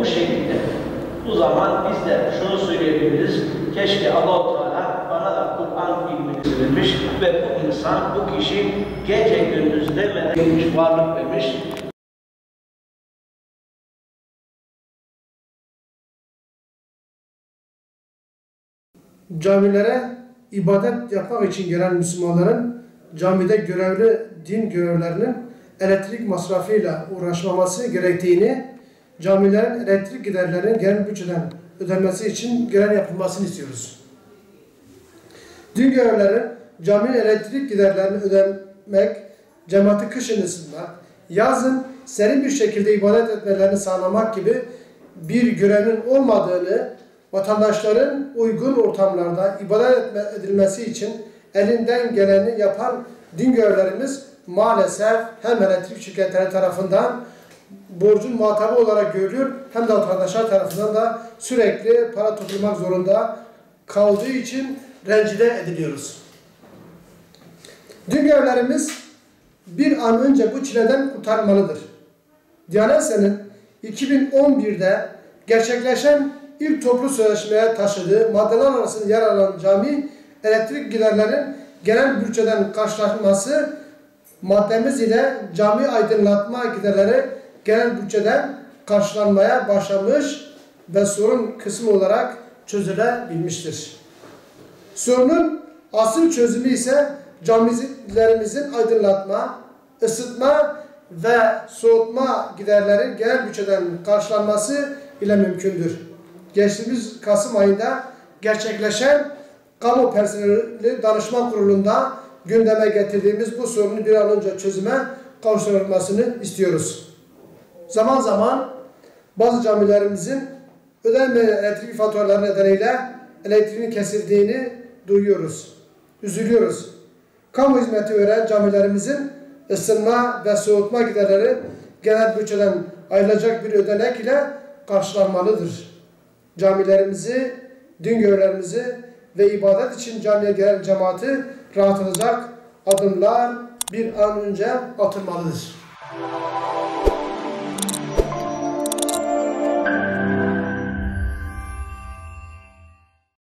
bu şekilde. Bu zaman biz de şunu söyleyebiliriz. Keşke Allah-u Teala bana da Kur'an ilmini vermiş ve bu insan, bu kişi gece gündüz demeden gelmiş, varlık vermiş. Camilere ibadet yapmak için gelen Müslümanların camide görevli din görevlerinin elektrik masrafıyla uğraşmaması gerektiğini, camilerin elektrik giderlerinin genel bütçeden ödenmesi için görev yapılmasını istiyoruz. Din görevleri caminin elektrik giderlerini ödemek, cemaati kışın ısıtmak, yazın serin bir şekilde ibadet etmelerini sağlamak gibi bir görevin olmadığını, vatandaşların uygun ortamlarda ibadet edilmesi için elinden geleni yapan din görevlerimiz maalesef hem elektrik şirketleri tarafından borcun muhatabı olarak görülüyor, hem de vatandaşlar tarafından da sürekli para toplamak zorunda kaldığı için rencide ediliyoruz. Din görevlerimiz bir an önce bu çileden kurtarmalıdır. Diyanet İşleri'nin 2011'de gerçekleşen ilk toplu sözleşmeye taşıdığı maddeler arasında yer alan cami elektrik giderlerinin genel bütçeden karşılanması maddemiz ile cami aydınlatma giderleri genel bütçeden karşılanmaya başlamış ve sorun kısmı olarak çözülebilmiştir. Sorunun asıl çözümü ise camilerimizin aydınlatma, ısıtma ve soğutma giderleri genel bütçeden karşılanması ile mümkündür. Geçtiğimiz Kasım ayında gerçekleşen Kamu Personeli Danışma Kurulu'nda gündeme getirdiğimiz bu sorunu bir an önce çözüme kavuşturulmasını istiyoruz. Zaman zaman bazı camilerimizin ödenmeyen elektrik faturaları nedeniyle elektriğin kesildiğini duyuyoruz. Üzülüyoruz. Kamu hizmeti veren camilerimizin ısınma ve soğutma giderleri genel bütçeden ayrılacak bir ödenek ile karşılanmalıdır. Camilerimizi, din görevlerimizi ve ibadet için camiye gelen cemaati rahatlatacak adımlar bir an önce atılmalıdır.